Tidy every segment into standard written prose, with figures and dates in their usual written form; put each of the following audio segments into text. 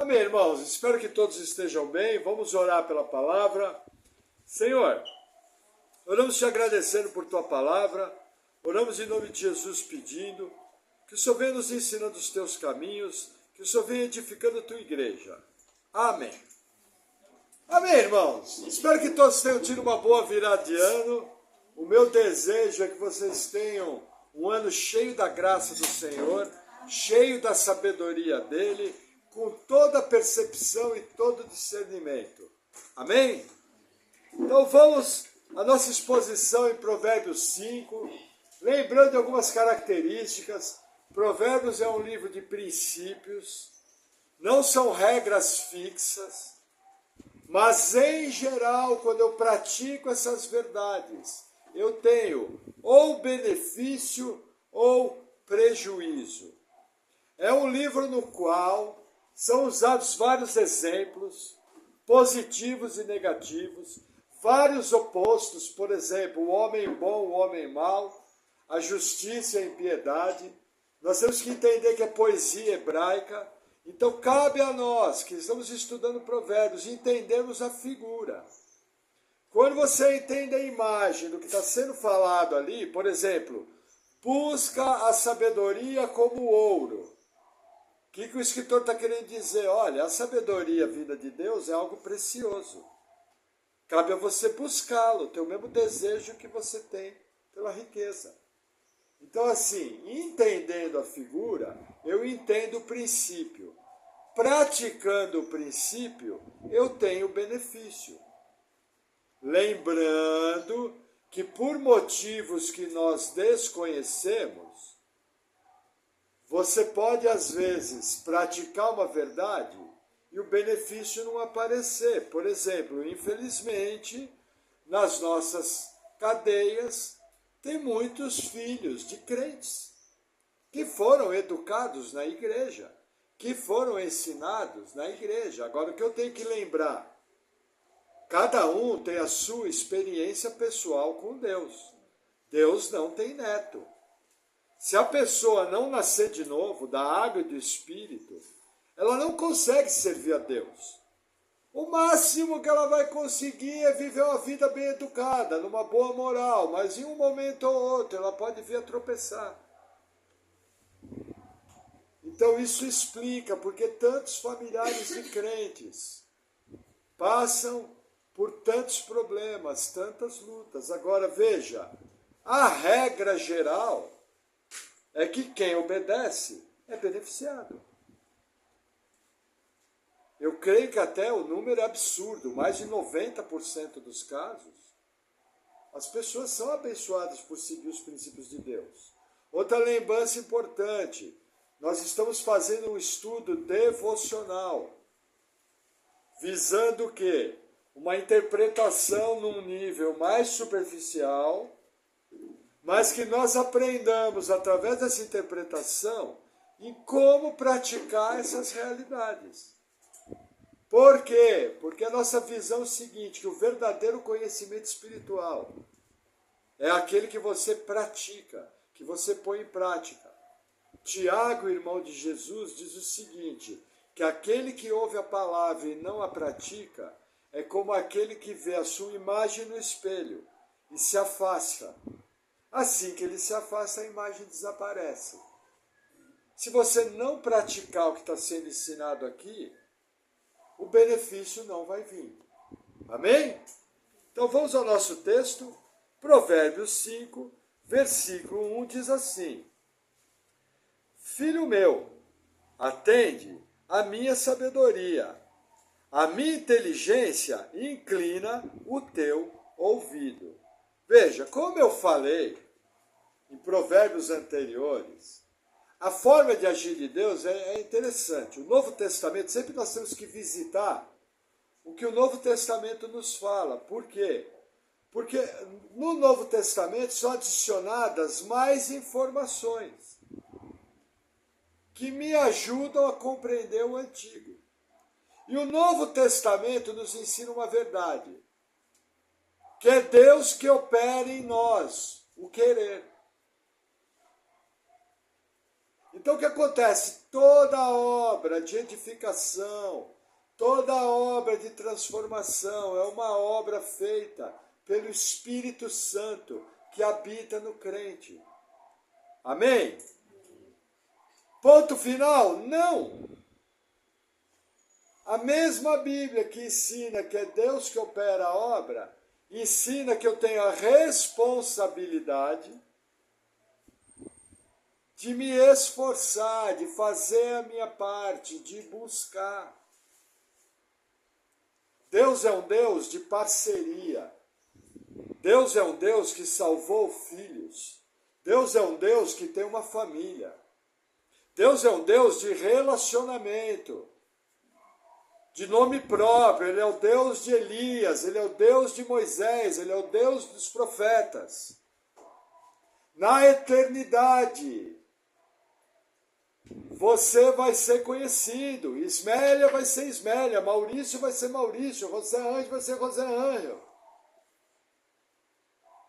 Amém, irmãos. Espero que todos estejam bem. Vamos orar pela palavra. Senhor, oramos te agradecendo por tua palavra. Oramos em nome de Jesus pedindo que o Senhor venha nos ensinando os teus caminhos, que o Senhor venha edificando a tua igreja. Amém. Amém, irmãos. Espero que todos tenham tido uma boa virada de ano. O meu desejo é que vocês tenham um ano cheio da graça do Senhor, cheio da sabedoria dele, com toda a percepção e todo o discernimento. Amém? Então vamos à nossa exposição em Provérbios 5, lembrando de algumas características. Provérbios é um livro de princípios, não são regras fixas, mas em geral, quando eu pratico essas verdades, eu tenho ou benefício ou prejuízo. É um livro no qual são usados vários exemplos, positivos e negativos, vários opostos, por exemplo, o homem bom, o homem mau, a justiça e a impiedade. Nós temos que entender que é poesia hebraica, então cabe a nós, que estamos estudando Provérbios, entendermos a figura. Quando você entende a imagem do que está sendo falado ali, por exemplo, busca a sabedoria como ouro. O que o escritor está querendo dizer? Olha, a sabedoria vinda de Deus é algo precioso. Cabe a você buscá-lo, ter o mesmo desejo que você tem pela riqueza. Então, assim, entendendo a figura, eu entendo o princípio. Praticando o princípio, eu tenho benefício. Lembrando que por motivos que nós desconhecemos, você pode, às vezes, praticar uma verdade e o benefício não aparecer. Por exemplo, infelizmente, nas nossas cadeias, tem muitos filhos de crentes que foram educados na igreja, que foram ensinados na igreja. Agora, o que eu tenho que lembrar? Cada um tem a sua experiência pessoal com Deus. Deus não tem neto. Se a pessoa não nascer de novo, da água e do Espírito, ela não consegue servir a Deus. O máximo que ela vai conseguir é viver uma vida bem educada, numa boa moral, mas em um momento ou outro ela pode vir a tropeçar. Então isso explica porque tantos familiares de crentes passam por tantos problemas, tantas lutas. Agora veja, a regra geral é que quem obedece é beneficiado. Eu creio que até o número é absurdo, mais de 90% dos casos, as pessoas são abençoadas por seguir os princípios de Deus. Outra lembrança importante, nós estamos fazendo um estudo devocional, visando o quê? Uma interpretação num nível mais superficial, mas que nós aprendamos, através dessa interpretação, em como praticar essas realidades. Por quê? Porque a nossa visão é o seguinte, que o verdadeiro conhecimento espiritual é aquele que você pratica, que você põe em prática. Tiago, irmão de Jesus, diz o seguinte, que aquele que ouve a palavra e não a pratica é como aquele que vê a sua imagem no espelho e se afasta. Assim que ele se afasta, a imagem desaparece. Se você não praticar o que está sendo ensinado aqui, o benefício não vai vir. Amém? Então vamos ao nosso texto. Provérbios 5, versículo 1 diz assim: Filho meu, atende à minha sabedoria, a minha inteligência inclina o teu ouvido. Veja, como eu falei em provérbios anteriores, a forma de agir de Deus é interessante. O Novo Testamento, sempre nós temos que visitar o que o Novo Testamento nos fala. Por quê? Porque no Novo Testamento são adicionadas mais informações que me ajudam a compreender o Antigo. E o Novo Testamento nos ensina uma verdade, que é Deus que opera em nós o querer. Então o que acontece? Toda obra de edificação, toda obra de transformação é uma obra feita pelo Espírito Santo que habita no crente. Amém? Ponto final? Não! A mesma Bíblia que ensina que é Deus que opera a obra, ensina que eu tenho a responsabilidade de me esforçar, de fazer a minha parte, de buscar. Deus é um Deus de parceria. Deus é um Deus que salvou filhos. Deus é um Deus que tem uma família. Deus é um Deus de relacionamento, de nome próprio. Ele é o Deus de Elias, ele é o Deus de Moisés, ele é o Deus dos profetas. Na eternidade, você vai ser conhecido. Ismélia vai ser Ismélia, Maurício vai ser Maurício, José Ângelo vai ser José Ângelo.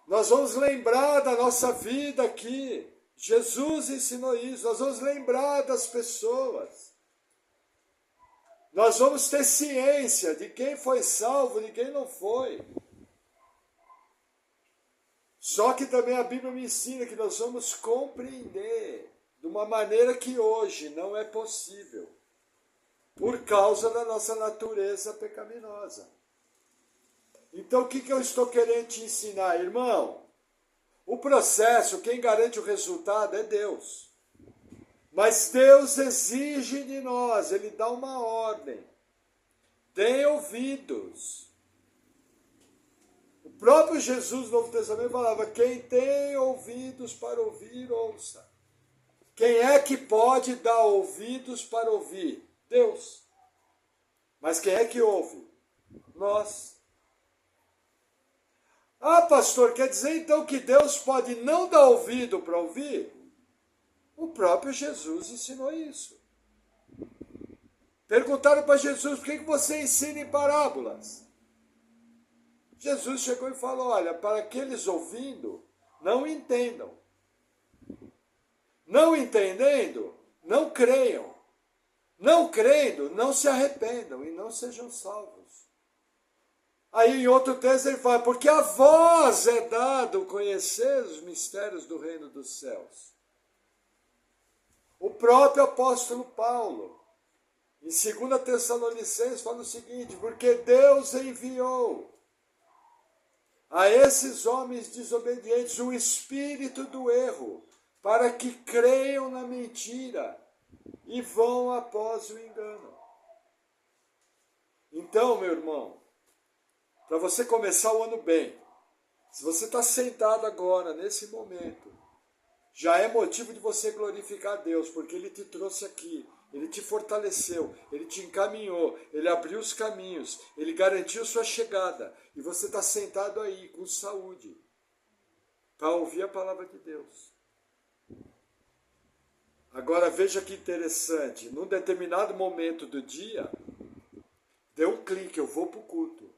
Nós vamos lembrar da nossa vida aqui. Jesus ensinou isso. Nós vamos lembrar das pessoas. Nós vamos ter ciência de quem foi salvo, de quem não foi. Só que também a Bíblia me ensina que nós vamos compreender de uma maneira que hoje não é possível, por causa da nossa natureza pecaminosa. Então o que eu estou querendo te ensinar, irmão? O processo, quem garante o resultado é Deus. Mas Deus exige de nós, Ele dá uma ordem. Deem ouvidos. O próprio Jesus no Novo Testamento falava, quem tem ouvidos para ouvir, ouça. Quem é que pode dar ouvidos para ouvir? Deus. Mas quem é que ouve? Nós. Ah, pastor, quer dizer então que Deus pode não dar ouvido para ouvir? O próprio Jesus ensinou isso. Perguntaram para Jesus, por que você ensina em parábolas? Jesus chegou e falou, olha, para aqueles ouvindo, não entendam. Não entendendo, não creiam. Não crendo, não se arrependam e não sejam salvos. Aí em outro texto ele fala, porque a vós é dado conhecer os mistérios do reino dos céus. O próprio apóstolo Paulo, em 2 Tessalonicenses, fala o seguinte, porque Deus enviou a esses homens desobedientes o espírito do erro, para que creiam na mentira e vão após o engano. Então, meu irmão, para você começar o ano bem, se você está sentado agora, nesse momento, já é motivo de você glorificar a Deus, porque Ele te trouxe aqui, Ele te fortaleceu, Ele te encaminhou, Ele abriu os caminhos, Ele garantiu sua chegada, e você está sentado aí com saúde, para ouvir a palavra de Deus. Agora veja que interessante, num determinado momento do dia, dê um clique, eu vou para o culto,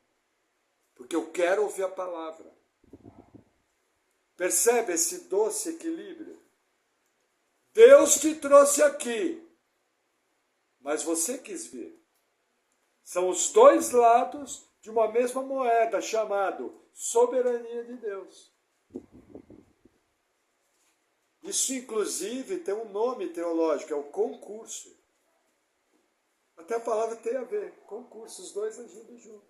porque eu quero ouvir a palavra. Percebe esse doce equilíbrio? Deus te trouxe aqui, mas você quis vir. São os dois lados de uma mesma moeda, chamado soberania de Deus. Isso, inclusive, tem um nome teológico, é o concurso. Até a palavra tem a ver, concurso, os dois agindo juntos.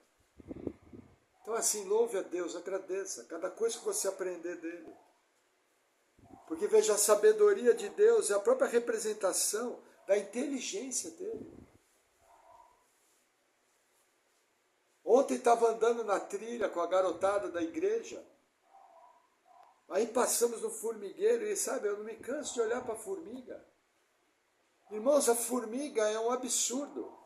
Então, assim, louve a Deus, agradeça cada coisa que você aprender dele. Porque, veja, a sabedoria de Deus é a própria representação da inteligência dele. Ontem estava andando na trilha com a garotada da igreja. Aí passamos no formigueiro e, sabe, eu não me canso de olhar para a formiga. Irmãos, a formiga é um absurdo.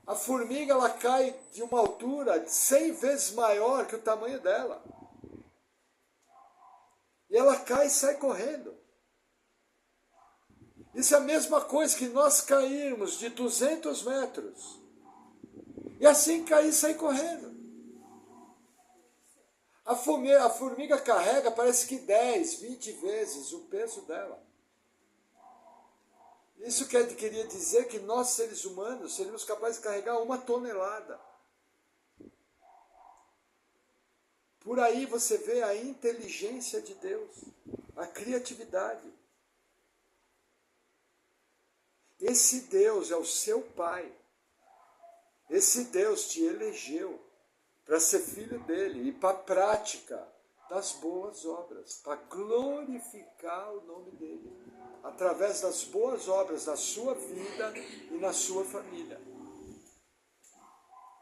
A formiga, ela cai de uma altura 100 vezes maior que o tamanho dela. E ela cai e sai correndo. Isso é a mesma coisa que nós cairmos de 200 metros. E assim cair e sair correndo. A formiga carrega, parece que 10, 20 vezes o peso dela. Isso queria dizer que nós, seres humanos, seríamos capazes de carregar 1 tonelada. Por aí você vê a inteligência de Deus, a criatividade. Esse Deus é o seu Pai. Esse Deus te elegeu para ser filho dele e para a prática das boas obras, para glorificar o nome dele, através das boas obras na sua vida e na sua família.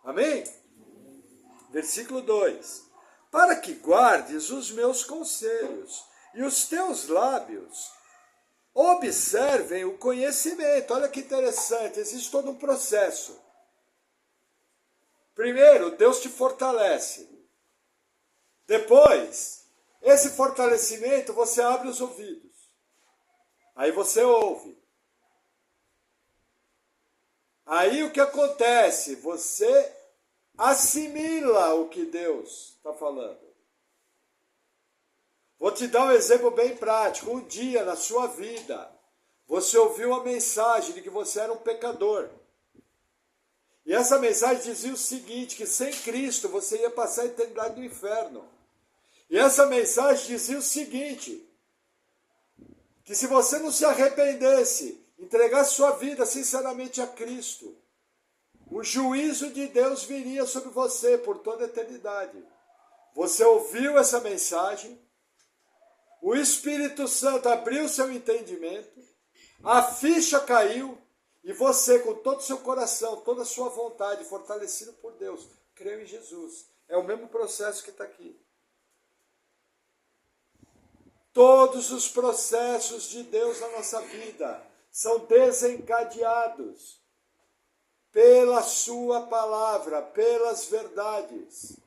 Amém? Versículo 2. Para que guardes os meus conselhos e os teus lábios observem o conhecimento. Olha que interessante, existe todo um processo. Primeiro, Deus te fortalece. Depois, esse fortalecimento, você abre os ouvidos. Aí você ouve. Aí o que acontece? Você assimila o que Deus está falando. Vou te dar um exemplo bem prático. Um dia na sua vida, você ouviu a mensagem de que você era um pecador. E essa mensagem dizia o seguinte, que sem Cristo você ia passar a eternidade no inferno. E essa mensagem dizia o seguinte, que se você não se arrependesse, entregasse sua vida sinceramente a Cristo, o juízo de Deus viria sobre você por toda a eternidade. Você ouviu essa mensagem, o Espírito Santo abriu seu entendimento, a ficha caiu, e você, com todo o seu coração, toda a sua vontade, fortalecido por Deus, creu em Jesus. É o mesmo processo que está aqui. Todos os processos de Deus na nossa vida são desencadeados pela sua palavra, pelas verdades.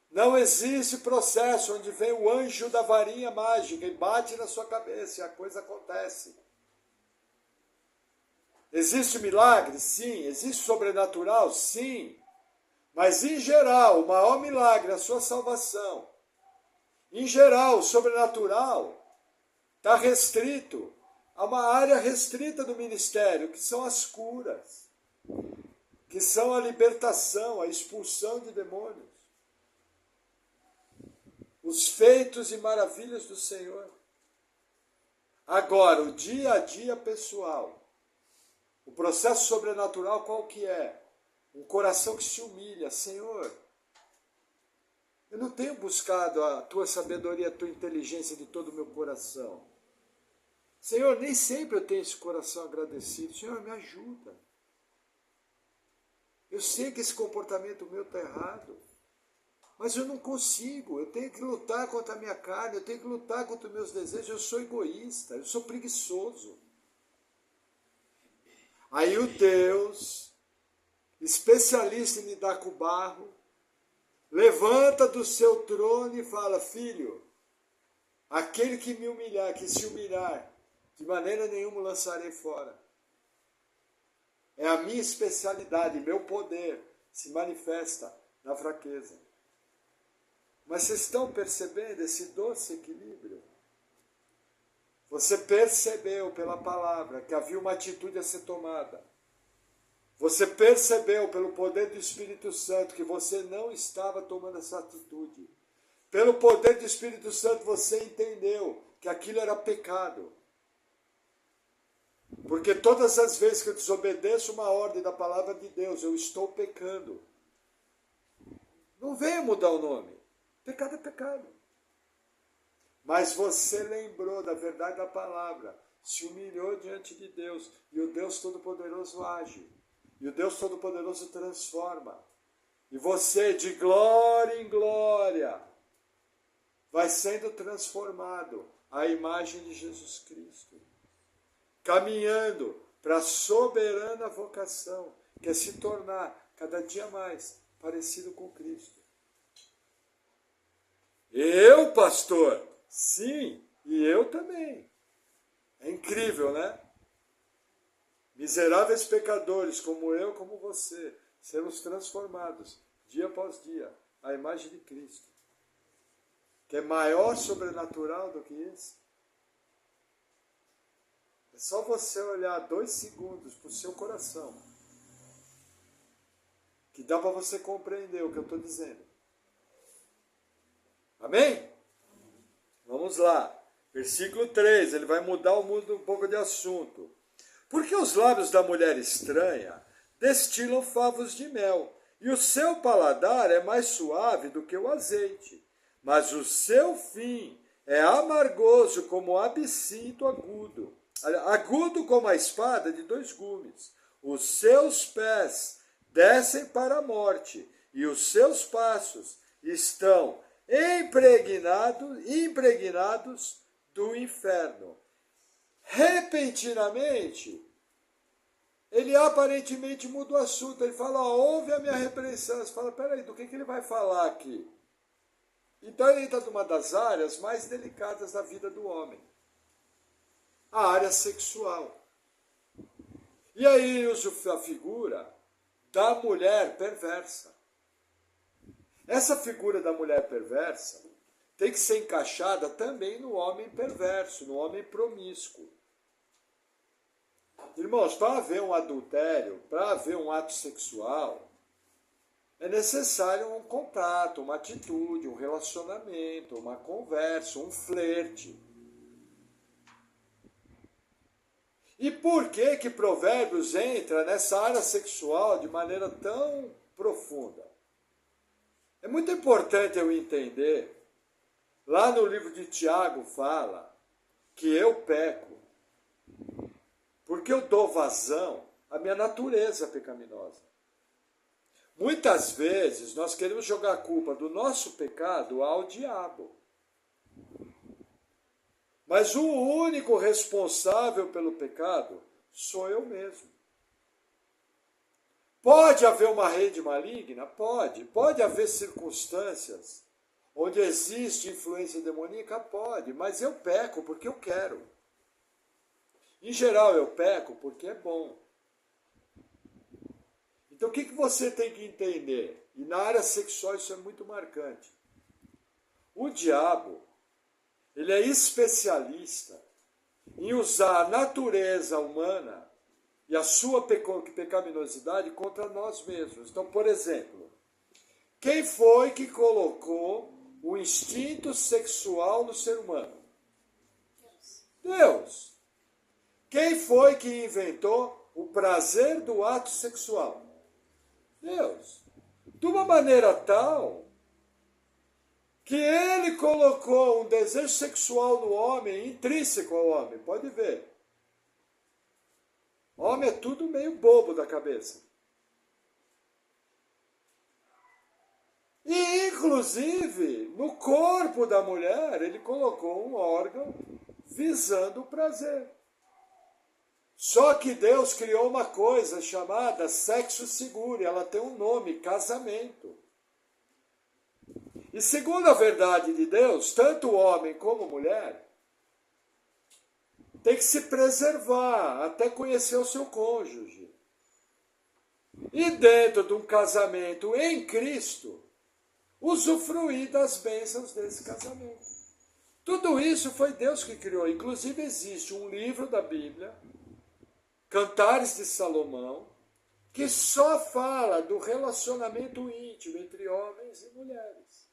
Não existe processo onde vem o anjo da varinha mágica e bate na sua cabeça e a coisa acontece. Existe milagre? Sim. Existe sobrenatural? Sim. Mas, em geral, o maior milagre é a sua salvação. Em geral, o sobrenatural está restrito a uma área restrita do ministério, que são as curas, que são a libertação, a expulsão de demônios, os feitos e maravilhas do Senhor. Agora, o dia a dia pessoal, o processo sobrenatural qual que é? Um coração que se humilha. Senhor, eu não tenho buscado a tua sabedoria, a tua inteligência de todo o meu coração. Senhor, nem sempre eu tenho esse coração agradecido. Senhor, me ajuda. Eu sei que esse comportamento meu está errado, mas eu não consigo. Eu tenho que lutar contra a minha carne, eu tenho que lutar contra os meus desejos. Eu sou egoísta, eu sou preguiçoso. Aí o Deus, especialista em lidar com o barro, levanta do seu trono e fala, filho, aquele que me humilhar, que se humilhar, de maneira nenhuma o lançarei fora. É a minha especialidade, meu poder se manifesta na fraqueza. Mas vocês estão percebendo esse doce equilíbrio? Você percebeu pela palavra que havia uma atitude a ser tomada. Você percebeu pelo poder do Espírito Santo que você não estava tomando essa atitude. Pelo poder do Espírito Santo você entendeu que aquilo era pecado. Porque todas as vezes que eu desobedeço uma ordem da palavra de Deus, eu estou pecando. Não venha mudar o nome. Pecado é pecado. Mas você lembrou da verdade da palavra, se humilhou diante de Deus, e o Deus Todo-Poderoso age, e o Deus Todo-Poderoso transforma. E você, de glória em glória, vai sendo transformado à imagem de Jesus Cristo, caminhando para a soberana vocação, que é se tornar cada dia mais parecido com Cristo. Eu, pastor? Sim, e eu também. É incrível, né? Miseráveis pecadores, como eu, como você, sermos transformados, dia após dia, à imagem de Cristo. Que é maior sobrenatural do que esse? É só você olhar 2 segundos para o seu coração, que dá para você compreender o que eu estou dizendo. Amém? Vamos lá. Versículo 3, ele vai mudar um pouco de assunto. Porque os lábios da mulher estranha destilam favos de mel, e o seu paladar é mais suave do que o azeite, mas o seu fim é amargoso como o absinto agudo, agudo como a espada de 2 gumes. Os seus pés descem para a morte, e os seus passos estão impregnados do inferno. Repentinamente, ele aparentemente muda o assunto. Ele fala, ouve a minha repreensão. Você fala, peraí, do que ele vai falar aqui? Então ele entra numa das áreas mais delicadas da vida do homem. A área sexual. E aí ele usa a figura da mulher perversa. Essa figura da mulher perversa tem que ser encaixada também no homem perverso, no homem promíscuo. Irmãos, para haver um adultério, para haver um ato sexual, é necessário um contato, uma atitude, um relacionamento, uma conversa, um flerte. E por que Provérbios entra nessa área sexual de maneira tão profunda? É muito importante eu entender, lá no livro de Tiago fala que eu peco, porque eu dou vazão à minha natureza pecaminosa. Muitas vezes nós queremos jogar a culpa do nosso pecado ao diabo. Mas o único responsável pelo pecado sou eu mesmo. Pode haver uma rede maligna? Pode. Pode haver circunstâncias onde existe influência demoníaca? Pode. Mas eu peco porque eu quero. Em geral, eu peco porque é bom. Então, o que você tem que entender? E na área sexual isso é muito marcante. O diabo, ele é especialista em usar a natureza humana e a sua pecaminosidade contra nós mesmos. Então, por exemplo, quem foi que colocou o instinto sexual no ser humano? Deus. Quem foi que inventou o prazer do ato sexual? Deus. De uma maneira tal que ele colocou um desejo sexual no homem, intrínseco ao homem. Pode ver. O homem é tudo meio bobo da cabeça. E, inclusive, no corpo da mulher, ele colocou um órgão visando o prazer. Só que Deus criou uma coisa chamada sexo seguro, e ela tem um nome, casamento. E segundo a verdade de Deus, tanto o homem como a mulher tem que se preservar até conhecer o seu cônjuge. E dentro de um casamento em Cristo, usufruir das bênçãos desse casamento. Tudo isso foi Deus que criou. Inclusive existe um livro da Bíblia, Cantares de Salomão, que só fala do relacionamento íntimo entre homens e mulheres.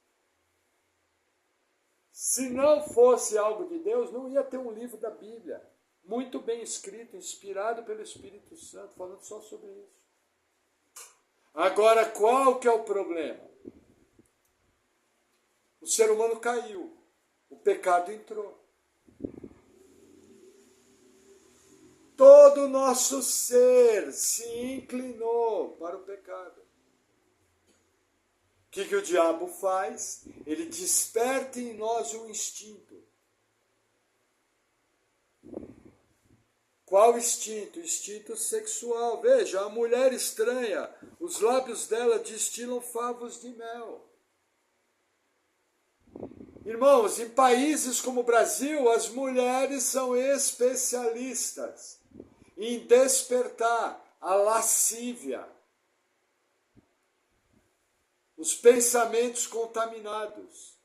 Se não fosse algo de Deus, não ia ter um livro da Bíblia, muito bem escrito, inspirado pelo Espírito Santo, falando só sobre isso. Agora, qual que é o problema? O ser humano caiu, o pecado entrou. Todo o nosso ser se inclinou para o pecado. O que o diabo faz? Ele desperta em nós um instinto. Qual instinto? Instinto sexual. Veja, a mulher estranha, os lábios dela destilam favos de mel. Irmãos, em países como o Brasil, as mulheres são especialistas em despertar a lascívia, os pensamentos contaminados.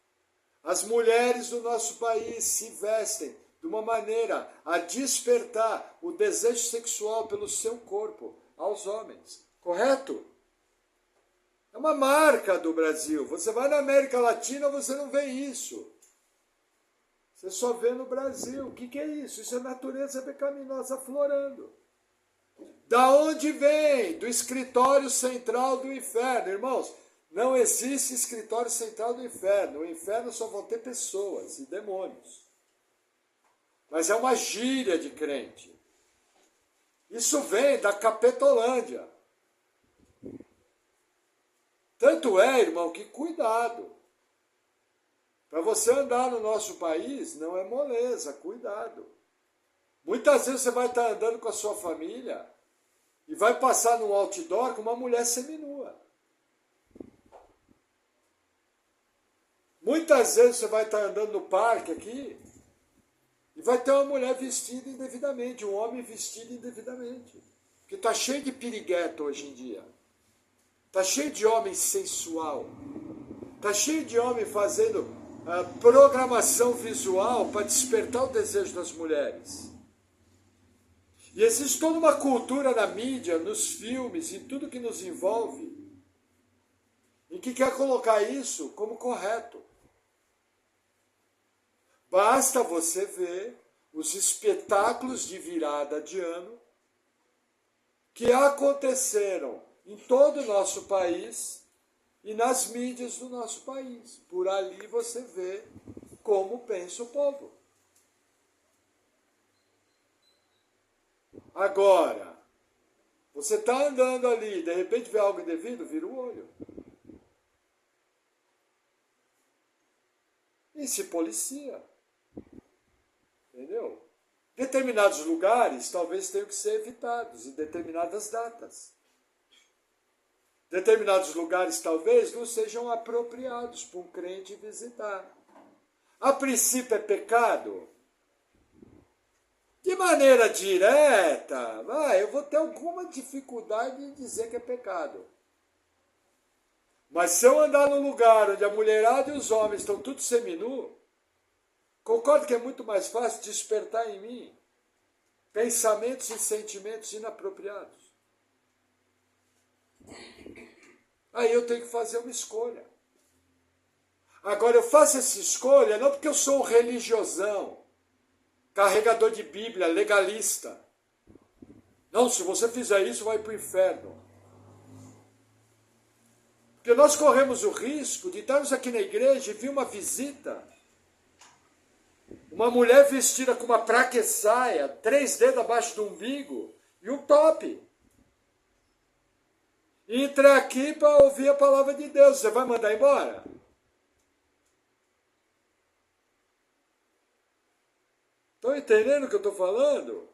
As mulheres do nosso país se vestem de uma maneira a despertar o desejo sexual pelo seu corpo aos homens. Correto? É uma marca do Brasil. Você vai na América Latina, você não vê isso. Você só vê no Brasil. O que é isso? Isso é natureza pecaminosa aflorando. Da onde vem? Do escritório central do inferno. Irmãos, não existe escritório central do inferno. O inferno só vão ter pessoas e demônios. Mas é uma gíria de crente. Isso vem da Capetolândia. Tanto é, irmão, que cuidado. Para você andar no nosso país, não é moleza, cuidado. Muitas vezes você vai estar andando com a sua família e vai passar num outdoor com uma mulher seminua. Muitas vezes você vai estar andando no parque aqui e vai ter uma mulher vestida indevidamente, um homem vestido indevidamente. Porque está cheio de pirigueto hoje em dia. Está cheio de homem sensual. Está cheio de homem fazendo programação visual para despertar o desejo das mulheres. E existe toda uma cultura na mídia, nos filmes, em tudo que nos envolve, em que quer colocar isso como correto. Basta você ver os espetáculos de virada de ano que aconteceram em todo o nosso país e nas mídias do nosso país. Por ali você vê como pensa o povo. Agora, você está andando ali, de repente vê algo indevido, vira o olho. E se policia. Entendeu? Determinados lugares talvez tenham que ser evitados em determinadas datas. Determinados lugares talvez não sejam apropriados para um crente visitar. A princípio é pecado? De maneira direta, eu vou ter alguma dificuldade em dizer que é pecado. Mas se eu andar num lugar onde a mulherada e os homens estão tudo seminu, concordo que é muito mais fácil despertar em mim pensamentos e sentimentos inapropriados. Aí eu tenho que fazer uma escolha. Agora eu faço essa escolha não porque eu sou um religiosão, carregador de Bíblia, legalista. Não, se você fizer isso, vai para o inferno. Porque nós corremos o risco de estarmos aqui na igreja e vir uma visita, uma mulher vestida com uma praque-saia, 3 dedos abaixo do umbigo e um top. E entrar aqui para ouvir a palavra de Deus. Você vai mandar embora? Estão entendendo o que eu estou falando?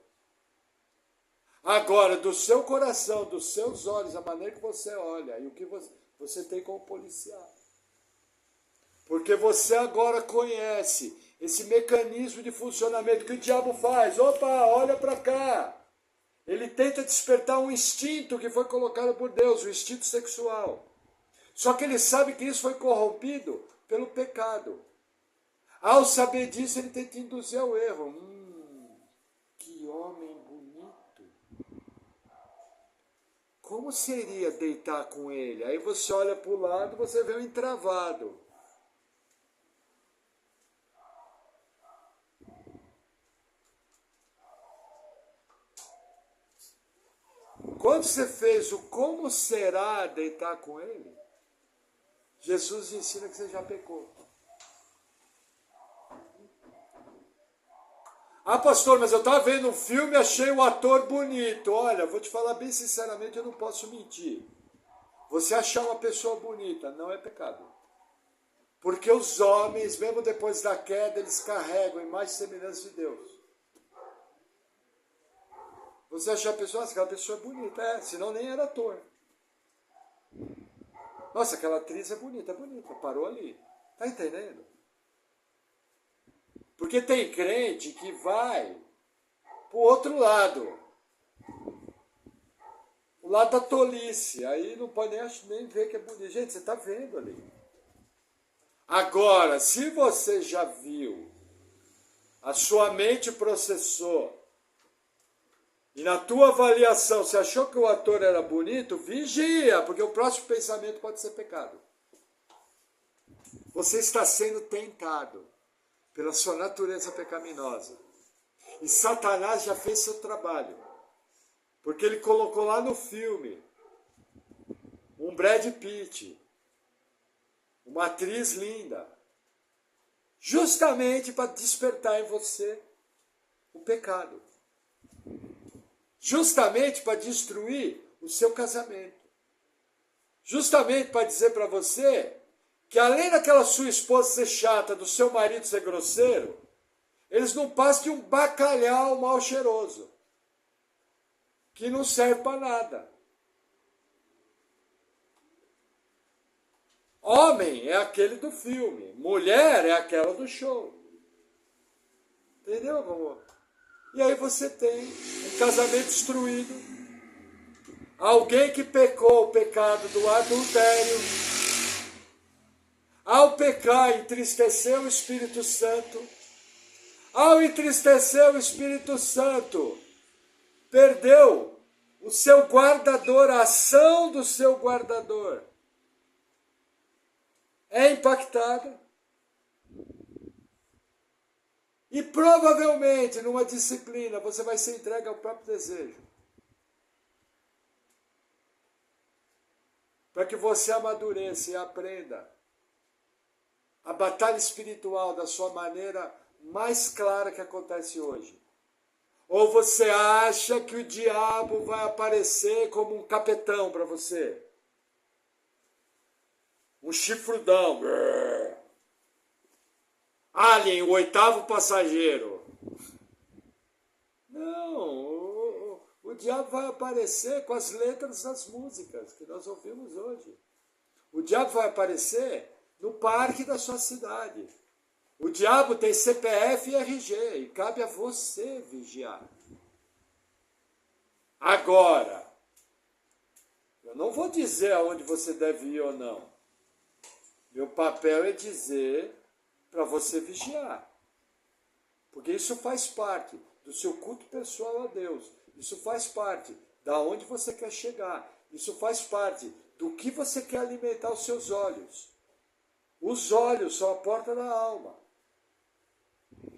Agora, do seu coração, dos seus olhos, a maneira que você olha e o que você tem como policiar. Porque você agora conhece esse mecanismo de funcionamento que o diabo faz. Opa, olha para cá. Ele tenta despertar um instinto que foi colocado por Deus, o instinto sexual. Só que ele sabe que isso foi corrompido pelo pecado. Ao saber disso, ele tenta induzir ao erro. Que homem bonito. Como seria deitar com ele? Aí você olha para o lado e você vê um entravado. Quando você fez o como será deitar com ele, Jesus ensina que você já pecou. Ah, pastor, mas eu estava vendo um filme e achei o ator bonito. Olha, vou te falar bem sinceramente, eu não posso mentir. Você achar uma pessoa bonita não é pecado. Porque os homens, mesmo depois da queda, eles carregam imagem e semelhança de Deus. Você achar a pessoa, nossa, aquela pessoa é bonita, senão nem era ator. Nossa, aquela atriz é bonita, parou ali. Tá entendendo? Porque tem crente que vai pro outro lado. O lado da tolice. Aí não pode nem ver que é bonito. Gente, você está vendo ali. Agora, se você já viu a sua mente processou, e na tua avaliação você achou que o ator era bonito, vigia, porque o próximo pensamento pode ser pecado. Você está sendo tentado pela sua natureza pecaminosa. E Satanás já fez seu trabalho. Porque ele colocou lá no filme um Brad Pitt, uma atriz linda, justamente para despertar em você o pecado. Justamente para destruir o seu casamento. Justamente para dizer para você que além daquela sua esposa ser chata, do seu marido ser grosseiro, eles não passam de um bacalhau mal cheiroso, que não serve para nada. Homem é aquele do filme, mulher é aquela do show. Entendeu, amor? E aí você tem um casamento destruído, alguém que pecou o pecado do adultério, ao pecar entristeceu o Espírito Santo, ao entristecer o Espírito Santo, perdeu o seu guardador, a ação do seu guardador é impactada. E provavelmente, numa disciplina, você vai ser entregue ao próprio desejo. Para que você amadureça e aprenda a batalha espiritual da sua maneira mais clara que acontece hoje. Ou você acha que o diabo vai aparecer como um capetão para você? Um chifrudão. Alien, o oitavo passageiro. Não, o diabo vai aparecer com as letras das músicas que nós ouvimos hoje. O diabo vai aparecer no parque da sua cidade. O diabo tem CPF e RG e cabe a você vigiar. Agora, eu não vou dizer aonde você deve ir ou não. Meu papel é dizer para você vigiar. Porque isso faz parte do seu culto pessoal a Deus. Isso faz parte da onde você quer chegar. Isso faz parte do que você quer alimentar os seus olhos. Os olhos são a porta da alma.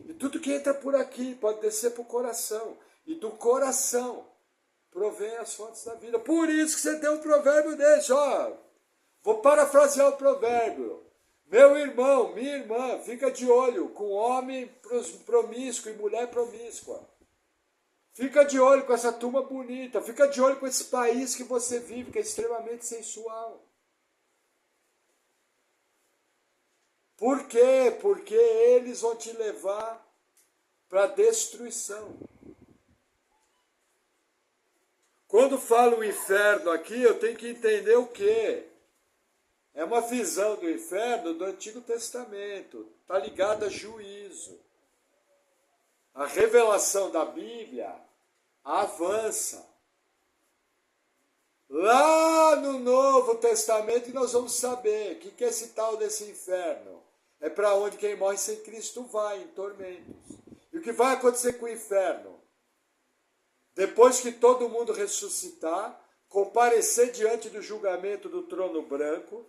E tudo que entra por aqui pode descer para o coração. E do coração provém as fontes da vida. Por isso que você tem um provérbio desse, ó. Vou parafrasear o provérbio. Meu irmão, minha irmã, fica de olho com homem promíscuo e mulher promíscua. Fica de olho com essa turma bonita. Fica de olho com esse país que você vive, que é extremamente sensual. Por quê? Porque eles vão te levar para a destruição. Quando falo o inferno aqui, eu tenho que entender o quê? É uma visão do inferno do Antigo Testamento. Está ligada a juízo. A revelação da Bíblia avança. Lá no Novo Testamento nós vamos saber o que é esse tal desse inferno. É para onde quem morre sem Cristo vai, em tormentos. E o que vai acontecer com o inferno? Depois que todo mundo ressuscitar, comparecer diante do julgamento do trono branco,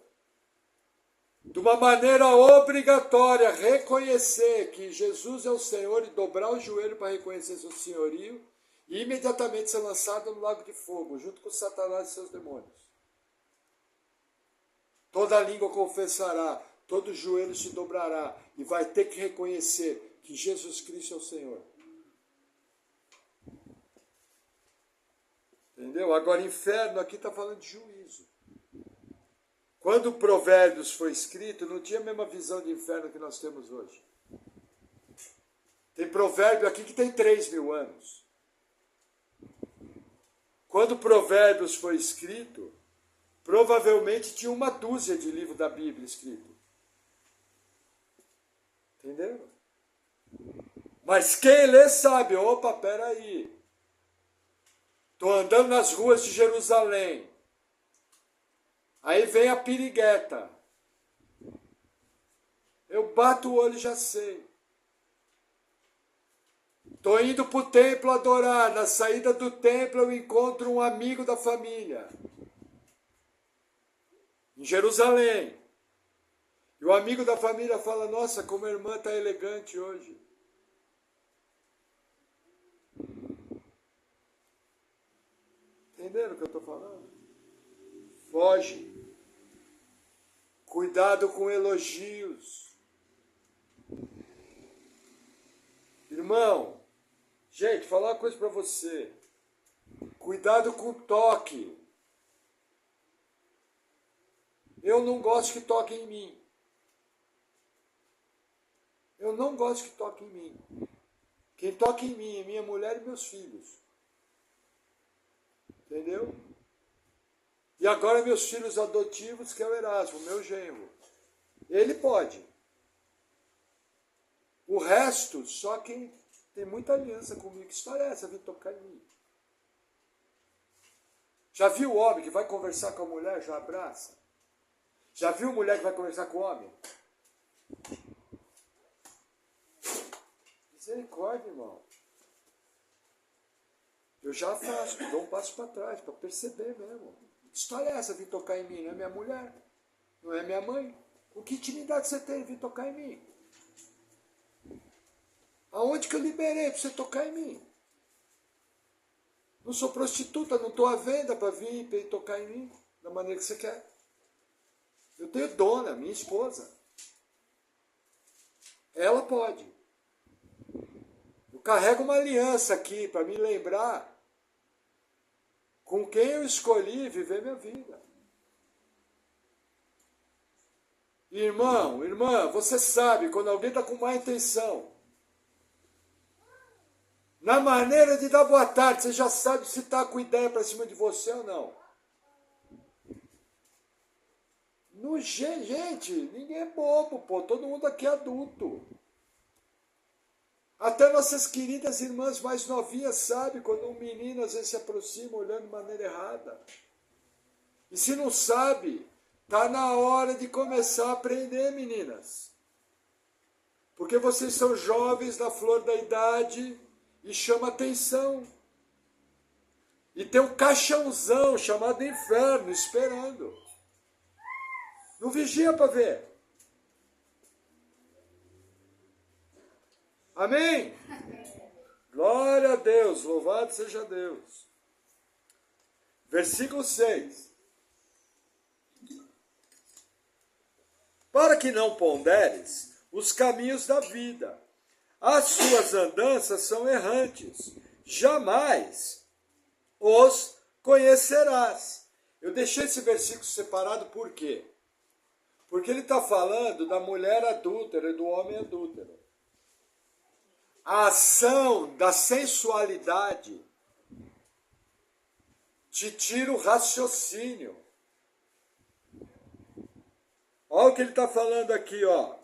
de uma maneira obrigatória, reconhecer que Jesus é o Senhor e dobrar o joelho para reconhecer seu senhorio, e imediatamente ser lançado no lago de fogo, junto com Satanás e seus demônios. Toda língua confessará, todo joelho se dobrará, e vai ter que reconhecer que Jesus Cristo é o Senhor. Entendeu? Agora, inferno aqui está falando de juízo. Quando o Provérbios foi escrito, não tinha a mesma visão de inferno que nós temos hoje. Tem provérbio aqui que tem 3.000 anos. Quando o Provérbios foi escrito, provavelmente tinha uma dúzia de livros da Bíblia escrito. Entendeu? Mas quem lê sabe, opa, peraí. Estou andando nas ruas de Jerusalém. Aí vem a pirigueta. Eu bato o olho e já sei. Estou indo para o templo adorar. Na saída do templo eu encontro um amigo da família. Em Jerusalém. E o amigo da família fala, nossa, como a irmã está elegante hoje. Entenderam o que eu estou falando? Foge. Cuidado com elogios. Irmão, gente, falar uma coisa para você. Cuidado com o toque. Eu não gosto que toquem em mim. Eu não gosto que toquem em mim. Quem toca em mim é minha mulher e meus filhos. Entendeu? E agora meus filhos adotivos, que é o Erasmo, meu genro. Ele pode. O resto, só quem tem muita aliança comigo. Que história é essa, vir tocar em mim? Já viu o homem que vai conversar com a mulher, já abraça? Já viu mulher que vai conversar com o homem? Misericórdia, irmão. Eu já faço, dou um passo para trás, para perceber mesmo. Que história é essa, vir tocar em mim? Não é minha mulher? Não é minha mãe? Com que intimidade você tem de vir tocar em mim? Aonde que eu liberei para você tocar em mim? Não sou prostituta, não estou à venda para vir e tocar em mim da maneira que você quer. Eu tenho dona, minha esposa. Ela pode. Eu carrego uma aliança aqui para me lembrar com quem eu escolhi viver minha vida. Irmão, irmã, você sabe quando alguém está com má intenção. Na maneira de dar boa tarde, você já sabe se está com ideia para cima de você ou não. Gente, ninguém é bobo, pô. Todo mundo aqui é adulto. Até nossas queridas irmãs mais novinhas sabem quando um menino às vezes se aproxima olhando de maneira errada. E se não sabe, está na hora de começar a aprender, meninas. Porque vocês são jovens na flor da idade e chama atenção. E tem um caixãozão chamado inferno esperando. Não vigia para ver. Amém? Glória a Deus, louvado seja Deus. Versículo 6. Para que não ponderes os caminhos da vida, as suas andanças são errantes, jamais os conhecerás. Eu deixei esse versículo separado por quê? Porque ele está falando da mulher adúltera e do homem adúltero. A ação da sensualidade te tira o raciocínio. Olha o que ele está falando aqui, ó.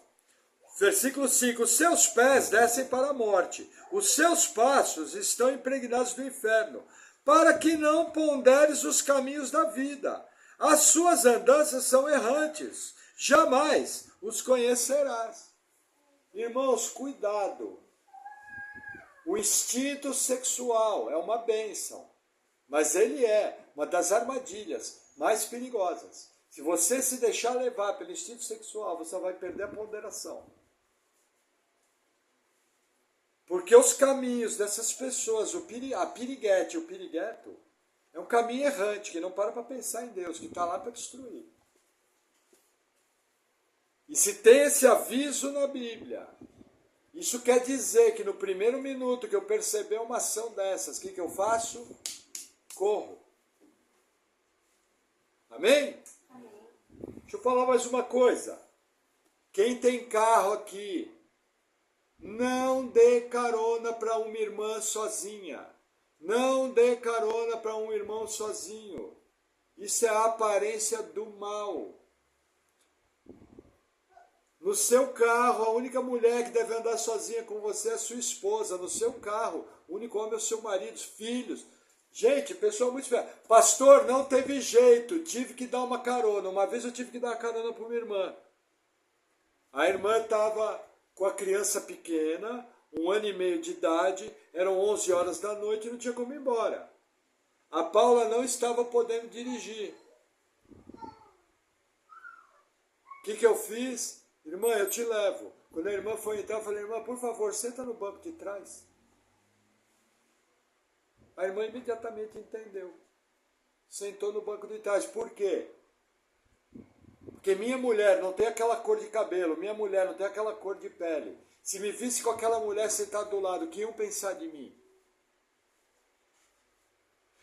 Versículo 5. Os seus pés descem para a morte, os seus passos estão impregnados do inferno, para que não ponderes os caminhos da vida. As suas andanças são errantes, jamais os conhecerás. Irmãos, cuidado. O instinto sexual é uma bênção, mas ele é uma das armadilhas mais perigosas. Se você se deixar levar pelo instinto sexual, você vai perder a ponderação. Porque os caminhos dessas pessoas, a piriguete e o pirigueto, é um caminho errante, que não para pensar em Deus, que está lá para destruir. E se tem esse aviso na Bíblia, isso quer dizer que no primeiro minuto que eu perceber uma ação dessas, o que eu faço? Corro. Amém? Amém? Deixa eu falar mais uma coisa. Quem tem carro aqui, não dê carona para uma irmã sozinha. Não dê carona para um irmão sozinho. Isso é a aparência do mal. No seu carro, a única mulher que deve andar sozinha com você é a sua esposa. No seu carro, o único homem é o seu marido, filhos. Gente, pessoa muito esperta. Pastor, não teve jeito, tive que dar uma carona. Uma vez eu tive que dar uma carona para uma irmã. A irmã estava com a criança pequena, um ano e meio de idade, eram 11 horas da noite e não tinha como ir embora. A Paula não estava podendo dirigir. O que eu fiz? Irmã, eu te levo. Quando a irmã foi entrar, eu falei, irmã, por favor, senta no banco de trás. A irmã imediatamente entendeu. Sentou no banco de trás. Por quê? Porque minha mulher não tem aquela cor de cabelo, minha mulher não tem aquela cor de pele. Se me visse com aquela mulher sentada do lado, o que iam pensar de mim?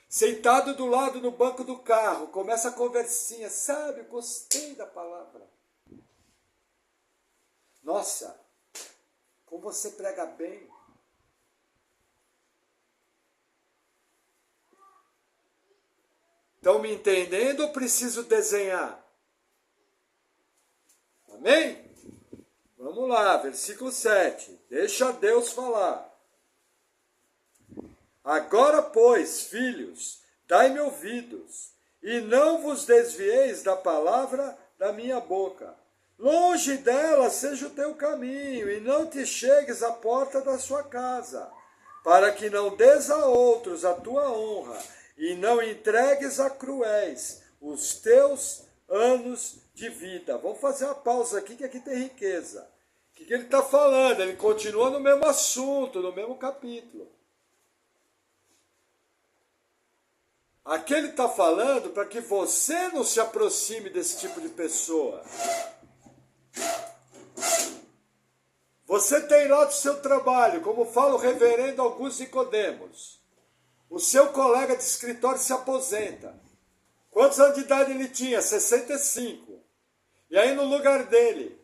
Sentado do lado no banco do carro, começa a conversinha, sabe, gostei da palavra. Nossa, como você prega bem. Estão me entendendo ou preciso desenhar? Amém? Vamos lá, versículo 7. Deixa Deus falar. Agora, pois, filhos, dai-me ouvidos, e não vos desvieis da palavra da minha boca. Longe dela seja o teu caminho, e não te chegues à porta da sua casa, para que não des a outros a tua honra, e não entregues a cruéis os teus anos de vida. Vamos fazer uma pausa aqui, que aqui tem riqueza. O que ele está falando? Ele continua no mesmo assunto, no mesmo capítulo. Aqui ele está falando para que você não se aproxime desse tipo de pessoa. Você tem lá do seu trabalho, como fala o reverendo Augusto Nicodemos, o seu colega de escritório se aposenta. Quantos anos de idade ele tinha? 65. E aí no lugar dele,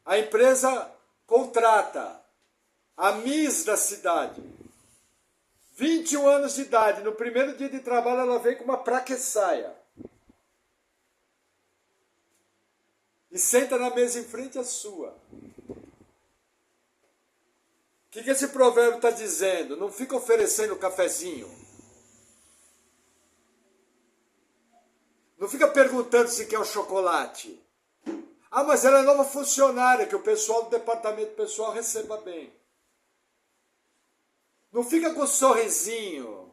a empresa contrata a Miss da cidade. 21 anos de idade, no primeiro dia de trabalho ela veio com uma praquessaia. E senta na mesa em frente à sua. O que esse provérbio está dizendo? Não fica oferecendo cafezinho. Não fica perguntando se quer um chocolate. Ah, mas ela é nova funcionária, que o pessoal do departamento pessoal receba bem. Não fica com sorrisinho.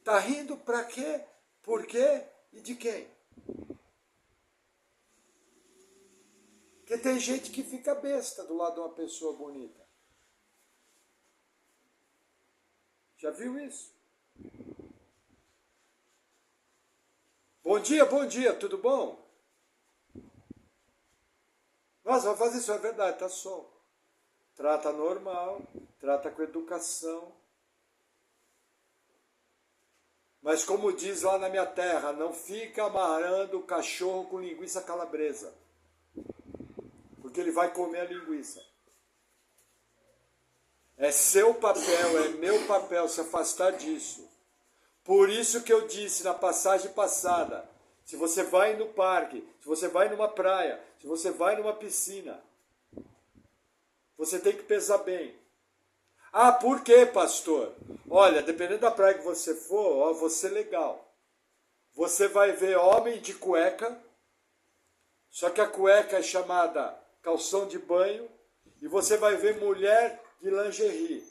Tá rindo pra quê? Por quê? E de quem? Porque tem gente que fica besta do lado de uma pessoa bonita. Já viu isso? Bom dia, tudo bom? Nossa, vai fazer isso, é verdade, tá sol. Trata normal, trata com educação. Mas como diz lá na minha terra, não fica amarrando o cachorro com linguiça calabresa. Porque ele vai comer a linguiça. É seu papel, é meu papel se afastar disso. Por isso que eu disse na passagem passada, se você vai no parque, se você vai numa praia, se você vai numa piscina, você tem que pensar bem. Ah, por quê, pastor? Olha, dependendo da praia que você for, ó, você legal. Você vai ver homem de cueca, só que a cueca é chamada calção de banho, e você vai ver mulher de lingerie.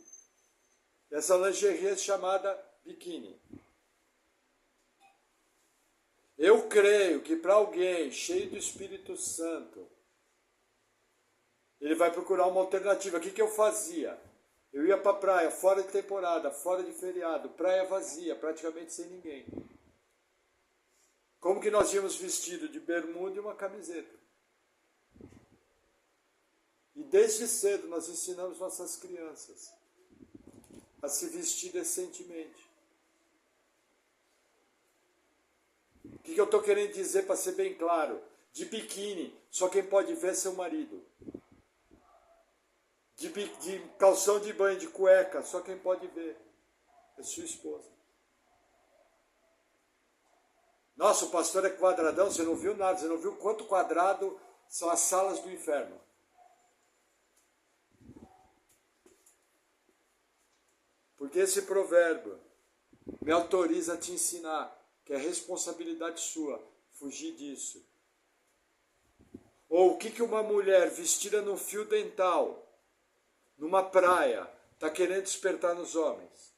Essa lingerie é chamada biquíni. Eu creio que para alguém cheio do Espírito Santo, ele vai procurar uma alternativa. O que eu fazia? Eu ia para a praia, fora de temporada, fora de feriado, praia vazia, praticamente sem ninguém. Como que nós íamos vestido de bermuda e uma camiseta? E desde cedo nós ensinamos nossas crianças a se vestir decentemente. O que eu estou querendo dizer para ser bem claro? De biquíni, só quem pode ver é seu marido. De calção de banho, de cueca, só quem pode ver é sua esposa. Nossa, o pastor é quadradão, você não viu nada, você não viu quanto quadrado são as salas do inferno. Porque esse provérbio me autoriza a te ensinar que é responsabilidade sua fugir disso. Ou o que uma mulher vestida num fio dental, numa praia, está querendo despertar nos homens?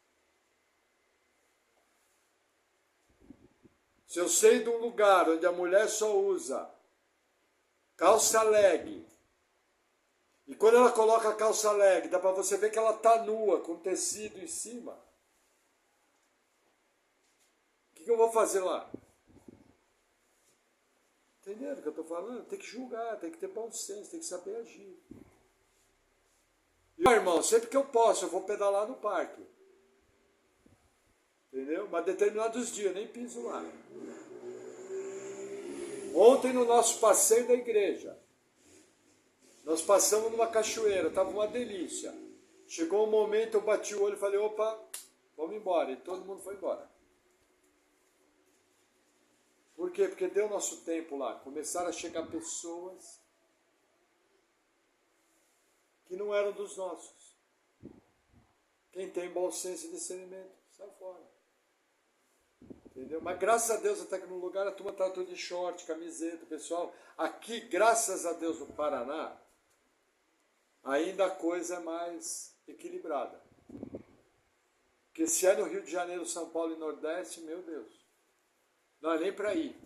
Se eu sei de um lugar onde a mulher só usa calça leg, e quando ela coloca a calça leg, dá para você ver que ela está nua, com tecido em cima. O que eu vou fazer lá? Entenderam o que eu estou falando? Tem que julgar, tem que ter bom senso, tem que saber agir. E, irmão, sempre que eu posso, eu vou pedalar no parque. Entendeu? Mas determinados dias, eu nem piso lá. Ontem, no nosso passeio da igreja, nós passamos numa cachoeira, estava uma delícia. Chegou um momento, eu bati o olho e falei, opa, vamos embora. E todo mundo foi embora. Por quê? Porque deu nosso tempo lá. Começaram a chegar pessoas que não eram dos nossos. Quem tem bom senso e discernimento, sai fora. Entendeu? Mas graças a Deus, até que no lugar a turma está tudo de short, camiseta, pessoal. Aqui, graças a Deus, no Paraná, ainda a coisa é mais equilibrada. Porque se é no Rio de Janeiro, São Paulo e Nordeste, meu Deus, não é nem para ir.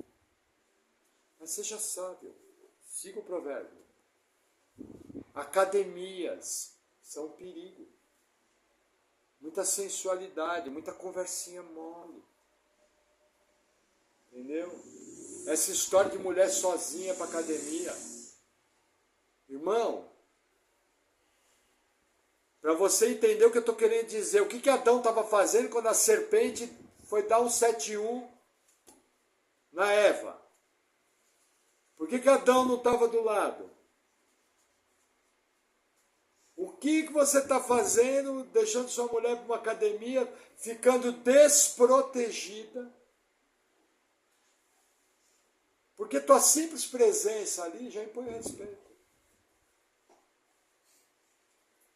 Mas seja sábio, siga o provérbio. Academias são um perigo. Muita sensualidade, muita conversinha mole. Entendeu? Essa história de mulher sozinha para academia. Irmão, para você entender o que eu estou querendo dizer, o que Adão estava fazendo quando a serpente foi dar um 7-1 na Eva? Por que Adão não estava do lado? O que você está fazendo, deixando sua mulher para uma academia, ficando desprotegida? Porque tua simples presença ali já impõe respeito.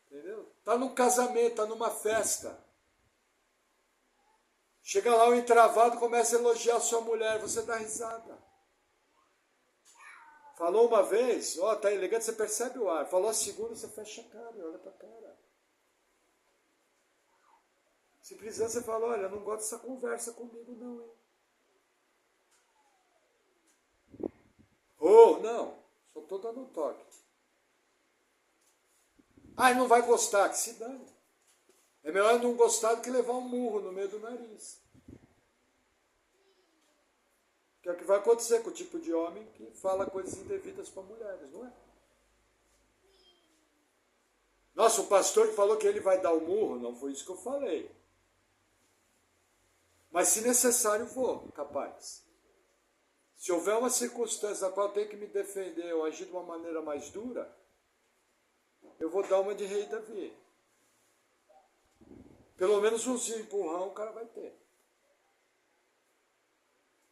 Entendeu? Está num casamento, está numa festa. Chega lá o entravado, começa a elogiar a sua mulher, você dá risada. Falou uma vez, ó, tá elegante, você percebe o ar. Falou a segunda, você fecha a cara, olha pra cara. Se precisar, você fala, olha, eu não gosto dessa conversa comigo não, hein. Ou, não, só tô dando um toque. Ah, não vai gostar, que se dane. É melhor não gostar do que levar um murro no meio do nariz. Que é o que vai acontecer com o tipo de homem que fala coisas indevidas para mulheres, não é? Nossa, o pastor que falou que ele vai dar o murro, não foi isso que eu falei. Mas se necessário vou, capaz. Se houver uma circunstância na qual eu tenho que me defender ou agir de uma maneira mais dura, eu vou dar uma de rei Davi. Pelo menos um empurrão o cara vai ter.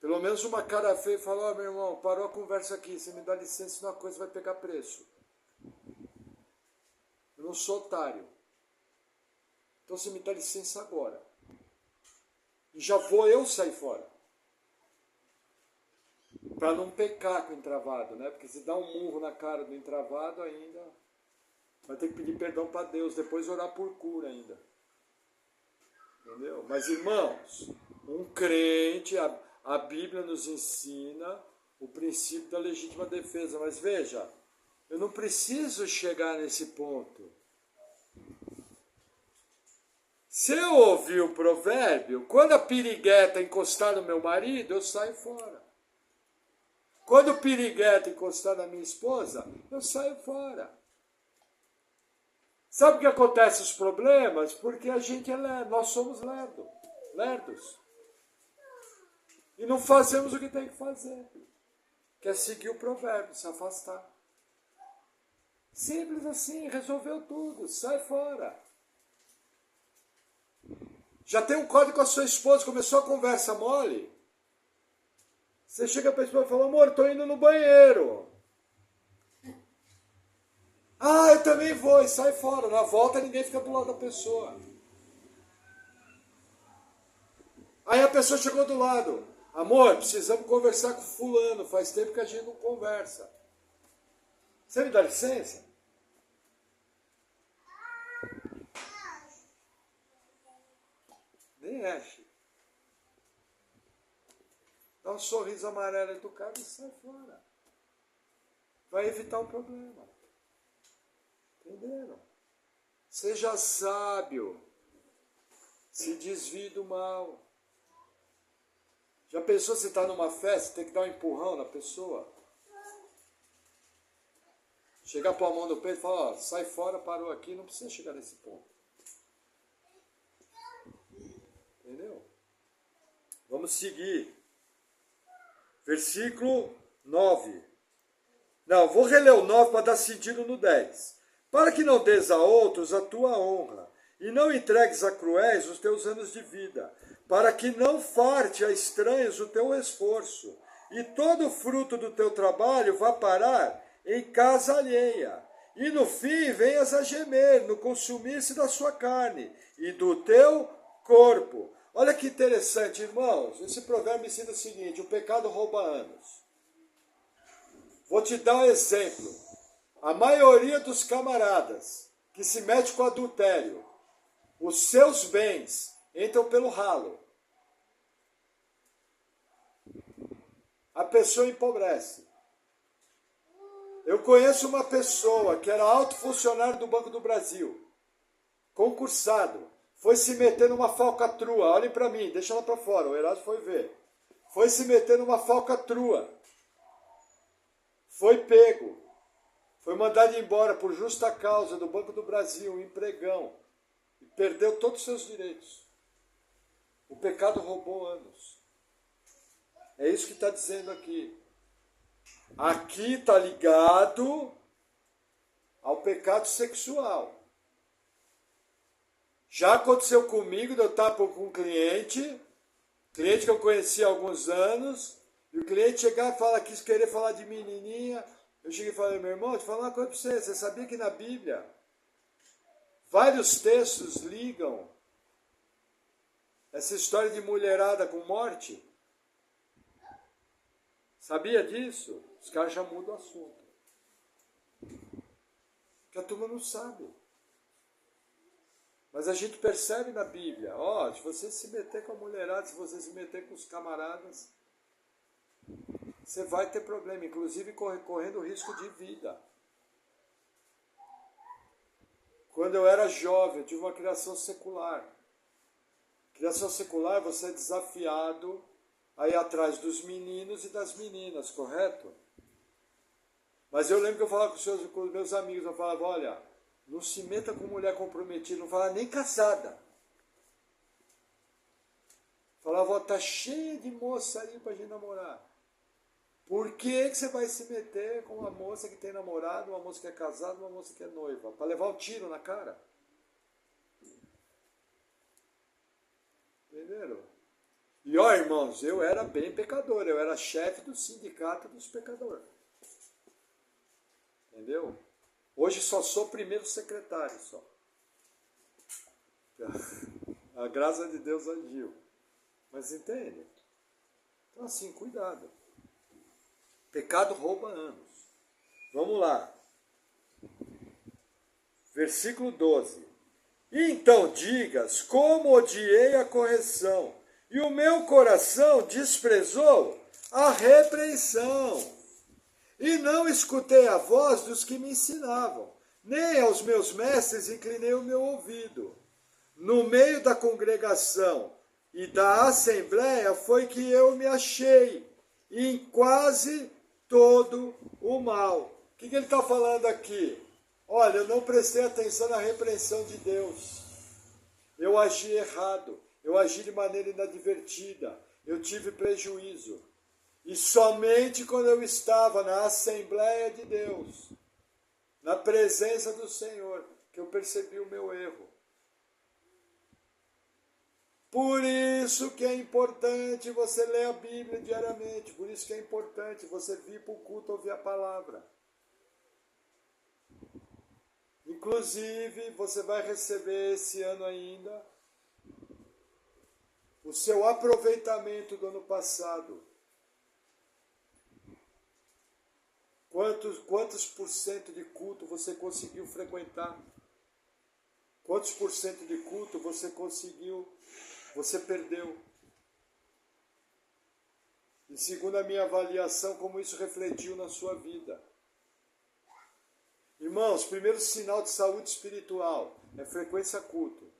Pelo menos uma cara feia e falar, ó, meu irmão, parou a conversa aqui, você me dá licença, senão a coisa vai pegar preço. Eu não sou otário. Então você me dá licença agora. E já vou eu sair fora. Para não pecar com o entravado, né? Porque se dá um murro na cara do entravado ainda, vai ter que pedir perdão para Deus, depois orar por cura ainda. Entendeu? Mas irmãos, um crente, a Bíblia nos ensina o princípio da legítima defesa. Mas veja, eu não preciso chegar nesse ponto. Se eu ouvir o provérbio, quando a pirigueta encostar no meu marido, eu saio fora. Quando o pirigueta encostar na minha esposa, eu saio fora. Sabe o que acontece os problemas? Porque a gente é lerdo, nós somos lerdos. E não fazemos o que tem que fazer. Que é seguir o provérbio, se afastar. Simples assim, resolveu tudo, sai fora. Já tem um código com a sua esposa, começou a conversa mole. Você chega para a esposa e fala, amor, estou indo no banheiro. Ah, eu também vou, e sai fora. Na volta ninguém fica do lado da pessoa. Aí a pessoa chegou do lado. Amor, precisamos conversar com fulano, faz tempo que a gente não conversa. Você me dá licença? Nem enche. Dá um sorriso amarelo educado e sai fora. Vai evitar o problema. Entenderam? Seja sábio. Se desvie do mal. Já pensou se está numa festa, tem que dar um empurrão na pessoa? Chegar com a mão no peito e falar, ó, sai fora, parou aqui, não precisa chegar nesse ponto. Entendeu? Vamos seguir. Versículo 9. Não, vou reler o 9 para dar sentido no 10. Para que não des a outros a tua honra, e não entregues a cruéis os teus anos de vida, para que não farte a estranhos o teu esforço, e todo o fruto do teu trabalho vá parar em casa alheia, e no fim venhas a gemer no consumir-se da sua carne e do teu corpo. Olha que interessante, irmãos, esse programa ensina o seguinte, o pecado rouba anos. Vou te dar um exemplo. A maioria dos camaradas que se mete com adultério, os seus bens entram pelo ralo. A pessoa empobrece. Eu conheço uma pessoa que era alto funcionário do Banco do Brasil, concursado, foi se meter numa falcatrua. Olhem para mim, deixa ela para fora, o Erasmo foi ver. Foi se meter numa falcatrua. Foi pego. Foi mandado embora por justa causa do Banco do Brasil, um empregão. E perdeu todos os seus direitos. O pecado roubou anos. É isso que está dizendo aqui. Aqui está ligado ao pecado sexual. Já aconteceu comigo, eu estava com um cliente que eu conheci há alguns anos, e o cliente chegar e falar, quis querer falar de menininha. Eu cheguei e falei, meu irmão, vou te falar uma coisa para você. Você sabia que na Bíblia vários textos ligam essa história de mulherada com morte? Sabia disso? Os caras já mudam o assunto. Porque a turma não sabe. Mas a gente percebe na Bíblia, ó, se você se meter com a mulherada, se você se meter com os camaradas, você vai ter problema, inclusive correndo risco de vida. Quando eu era jovem, eu tive uma criação secular. Criação secular, você é desafiado a ir atrás dos meninos e das meninas, correto? Mas eu lembro que eu falava com os meus amigos, eu falava, olha, não se meta com mulher comprometida, não falava nem casada. Falava, ó, tá cheia de moça aí pra gente namorar. Por que você vai se meter com uma moça que tem namorado, uma moça que é casada, uma moça que é noiva? Para levar um tiro na cara? Entenderam? E ó, irmãos, eu era bem pecador, eu era chefe do sindicato dos pecadores. Entendeu? Hoje só sou primeiro secretário, só. A graça de Deus agiu. Mas entende? Então assim, cuidado. Pecado rouba anos. Vamos lá. Versículo 12. Então digas, como odiei a correção, e o meu coração desprezou a repreensão. E não escutei a voz dos que me ensinavam, nem aos meus mestres inclinei o meu ouvido. No meio da congregação e da assembleia foi que eu me achei, em quase todo o mal. O que ele está falando aqui? Olha, eu não prestei atenção na repreensão de Deus. Eu agi errado, eu agi de maneira inadvertida, eu tive prejuízo. E somente quando eu estava na Assembleia de Deus, na presença do Senhor, que eu percebi o meu erro. Por isso que é importante você ler a Bíblia diariamente, por isso que é importante você vir para o culto ouvir a palavra. Inclusive, você vai receber esse ano ainda o seu aproveitamento do ano passado. Quantos por cento de culto você conseguiu frequentar? Quantos por cento de culto você perdeu? E segundo a minha avaliação, como isso refletiu na sua vida. Irmãos, primeiro sinal de saúde espiritual é frequência a culto.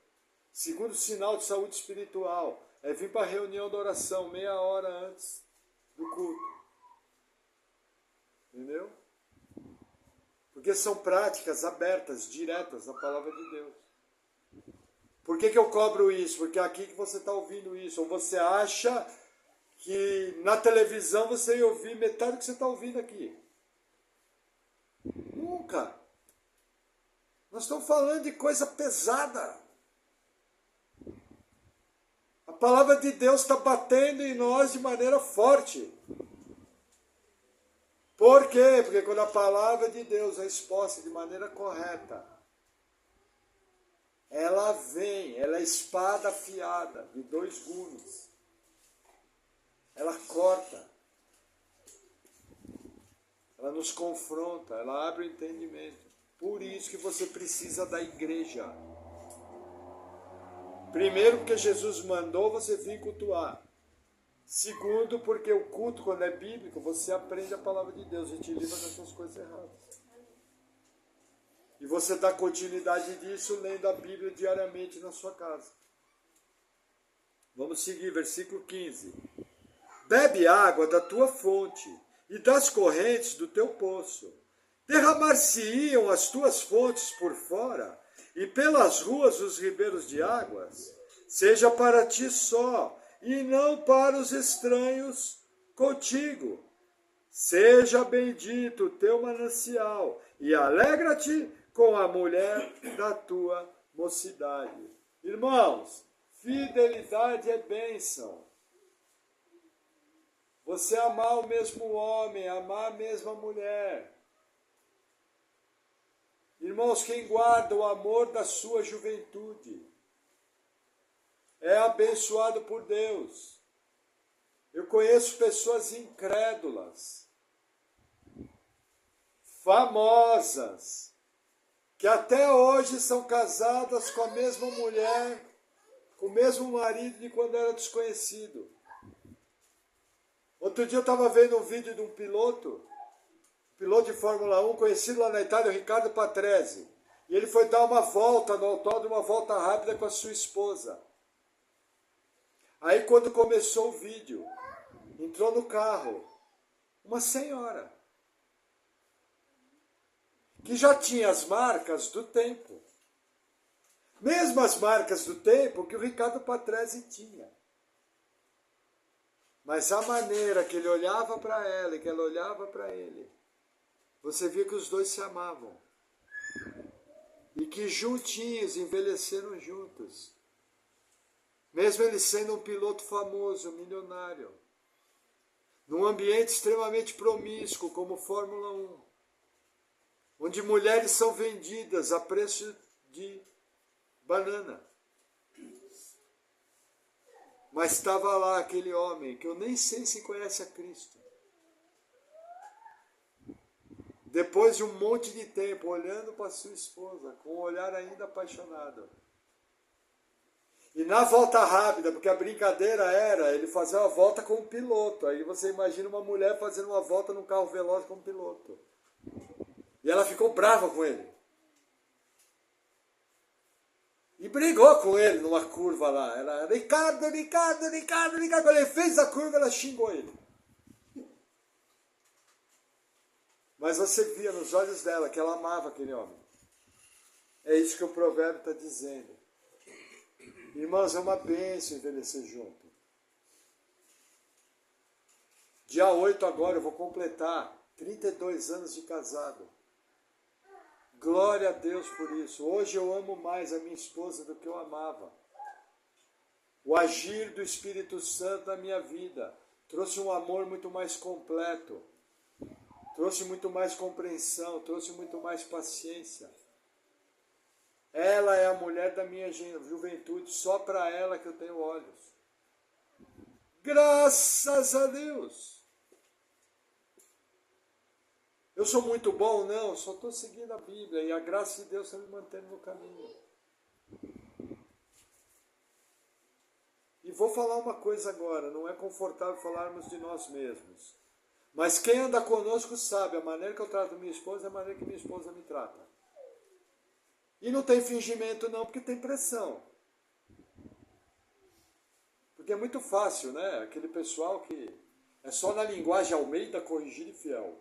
Segundo sinal de saúde espiritual é vir para a reunião da oração meia hora antes do culto. Entendeu? Porque são práticas abertas, diretas da palavra de Deus. Por que eu cobro isso? Porque é aqui que você está ouvindo isso. Ou você acha que na televisão você ia ouvir metade do que você está ouvindo aqui. Nunca. Nós estamos falando de coisa pesada. A palavra de Deus está batendo em nós de maneira forte. Por quê? Porque quando a palavra de Deus é exposta de maneira correta, ela vem, ela é espada afiada de 2 gumes. Ela corta. Ela nos confronta, ela abre o entendimento. Por isso que você precisa da igreja. Primeiro, porque Jesus mandou você vir cultuar. Segundo, porque o culto, quando é bíblico, você aprende a palavra de Deus e te livra dessas coisas erradas. E você dá continuidade disso lendo a Bíblia diariamente na sua casa. Vamos seguir, versículo 15. Bebe água da tua fonte e das correntes do teu poço. Derramar-se-iam as tuas fontes por fora, e pelas ruas os ribeiros de águas. Seja para ti só, e não para os estranhos contigo. Seja bendito o teu manancial, e alegra-te com a mulher da tua mocidade. Irmãos, fidelidade é bênção. Você amar o mesmo homem, amar a mesma mulher. Irmãos, quem guarda o amor da sua juventude é abençoado por Deus. Eu conheço pessoas incrédulas, famosas, que até hoje são casadas com a mesma mulher, com o mesmo marido de quando era desconhecido. Outro dia eu estava vendo um vídeo de um piloto de Fórmula 1, conhecido lá na Itália, o Riccardo Patrese. E ele foi dar uma volta no autódromo, uma volta rápida com a sua esposa. Aí quando começou o vídeo, entrou no carro uma senhora, que já tinha as marcas do tempo. Mesmo as marcas do tempo que o Riccardo Patrese tinha. Mas a maneira que ele olhava para ela e que ela olhava para ele, você via que os dois se amavam. E que juntinhos envelheceram juntos. Mesmo ele sendo um piloto famoso, milionário. Num ambiente extremamente promíscuo, como Fórmula 1. Onde mulheres são vendidas a preço de banana. Mas estava lá aquele homem, que eu nem sei se conhece a Cristo. Depois de um monte de tempo, olhando para sua esposa, com um olhar ainda apaixonado. E na volta rápida, porque a brincadeira era ele fazer uma volta com um piloto. Aí você imagina uma mulher fazendo uma volta num carro veloz com um piloto. E ela ficou brava com ele. E brigou com ele numa curva lá. Ela, Ricardo. Quando ele fez a curva, ela xingou ele. Mas você via nos olhos dela que ela amava aquele homem. É isso que o provérbio está dizendo. Irmãos, é uma bênção envelhecer junto. Dia 8 agora eu vou completar 32 anos de casado. Glória a Deus por isso. Hoje eu amo mais a minha esposa do que eu amava. O agir do Espírito Santo na minha vida trouxe um amor muito mais completo. Trouxe muito mais compreensão, trouxe muito mais paciência. Ela é a mulher da minha juventude, só para ela que eu tenho olhos. Graças a Deus. Eu sou muito bom? Não, só estou seguindo a Bíblia e a graça de Deus está me mantendo no caminho. E vou falar uma coisa agora, não é confortável falarmos de nós mesmos. Mas quem anda conosco sabe, a maneira que eu trato minha esposa é a maneira que minha esposa me trata. E não tem fingimento não, porque tem pressão. Porque é muito fácil, né? Aquele pessoal que é só na linguagem Almeida corrigir e fiel.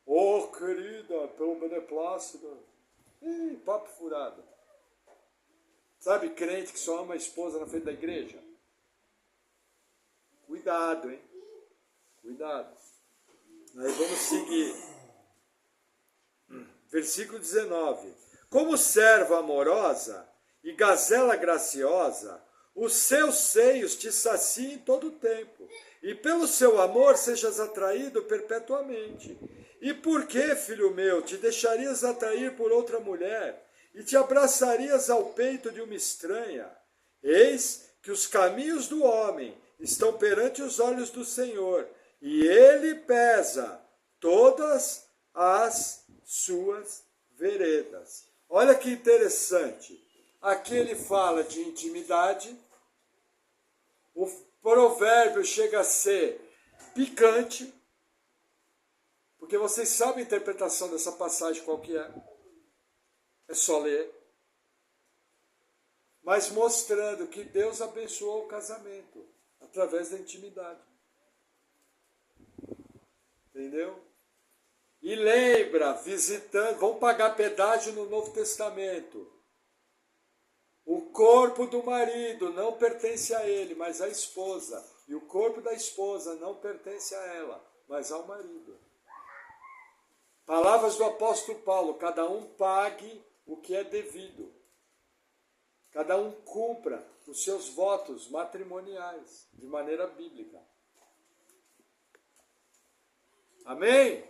Oh, querida, pelo beneplácito. Ih, papo furado. Sabe, crente que só ama a esposa na frente da igreja? Cuidado, hein? Cuidado. Aí vamos seguir. Versículo 19. Como serva amorosa e gazela graciosa, os seus seios te saciem todo o tempo, e pelo seu amor sejas atraído perpetuamente. E por que, filho meu, te deixarias atrair por outra mulher, e te abraçarias ao peito de uma estranha? Eis que os caminhos do homem estão perante os olhos do Senhor, e ele pesa todas as suas veredas. Olha que interessante. Aqui ele fala de intimidade. O provérbio chega a ser picante, porque vocês sabem a interpretação dessa passagem qual que é. É só ler. Mas mostrando que Deus abençoou o casamento através da intimidade. Entendeu? E lembra, visitando, vão pagar pedágio no Novo Testamento. O corpo do marido não pertence a ele, mas à esposa. E o corpo da esposa não pertence a ela, mas ao marido. Palavras do apóstolo Paulo, cada um pague o que é devido. Cada um cumpra os seus votos matrimoniais, de maneira bíblica. Amém?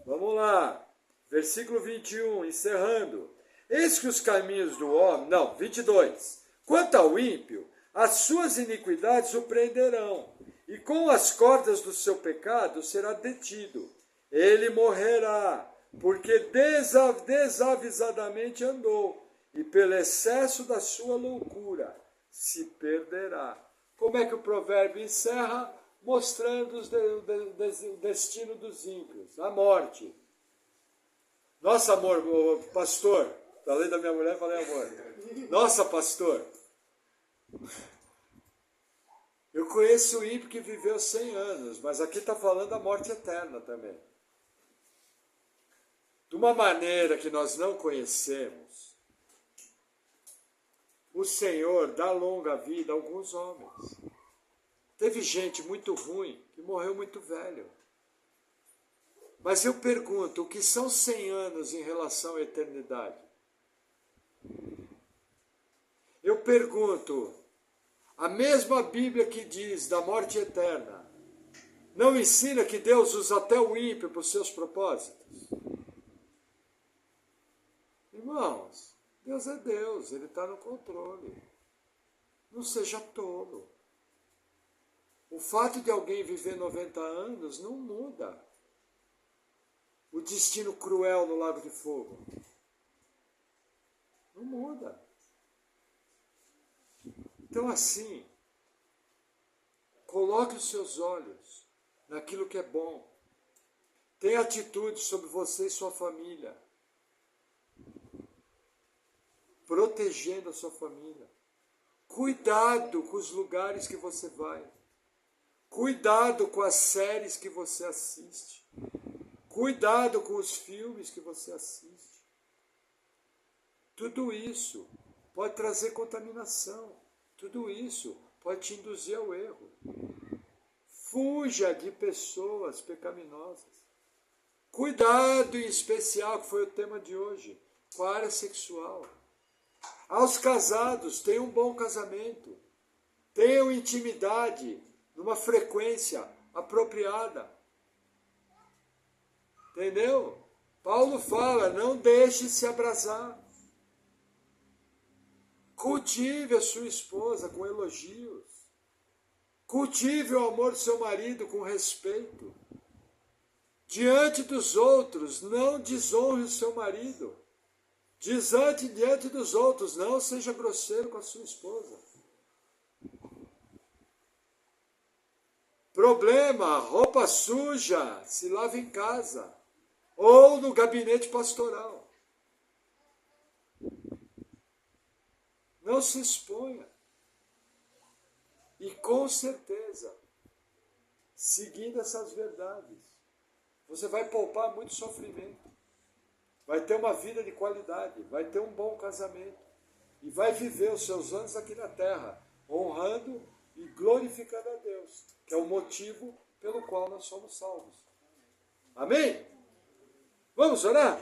Vamos lá. Versículo 21, encerrando. Eis que os caminhos do homem... Não, 22. Quanto ao ímpio, as suas iniquidades o prenderão, e com as cordas do seu pecado será detido. Ele morrerá, porque desavisadamente andou, e pelo excesso da sua loucura se perderá. Como é que o provérbio encerra? Mostrando o destino dos ímpios, a morte. Nossa, amor, pastor, falei da minha mulher, falei amor. Nossa, pastor, eu conheço o ímpio que viveu 100 anos, mas aqui está falando da morte eterna também. De uma maneira que nós não conhecemos, o Senhor dá longa vida a alguns homens. Teve gente muito ruim que morreu muito velho. Mas eu pergunto, o que são 100 anos em relação à eternidade? Eu pergunto, a mesma Bíblia que diz da morte eterna, não ensina que Deus usa até o ímpio para os seus propósitos? Irmãos, Deus é Deus, Ele está no controle. Não seja tolo. O fato de alguém viver 90 anos não muda o destino cruel no Lago de Fogo. Não muda. Então, assim, coloque os seus olhos naquilo que é bom. Tenha atitude sobre você e sua família, protegendo a sua família. Cuidado com os lugares que você vai. Cuidado com as séries que você assiste. Cuidado com os filmes que você assiste. Tudo isso pode trazer contaminação. Tudo isso pode te induzir ao erro. Fuja de pessoas pecaminosas. Cuidado em especial, que foi o tema de hoje, com a área sexual. Aos casados, tenham um bom casamento. Tenham intimidade numa frequência apropriada. Entendeu? Paulo fala, não deixe se abrasar. Cultive a sua esposa com elogios. Cultive o amor do seu marido com respeito. Diante dos outros, não desonre o seu marido. Diante dos outros, não seja grosseiro com a sua esposa. Problema, roupa suja, se lava em casa ou no gabinete pastoral. Não se exponha. E com certeza, seguindo essas verdades, você vai poupar muito sofrimento. Vai ter uma vida de qualidade, vai ter um bom casamento. E vai viver os seus anos aqui na terra, honrando e glorificando a Deus, que é o motivo pelo qual nós somos salvos. Amém? Vamos orar?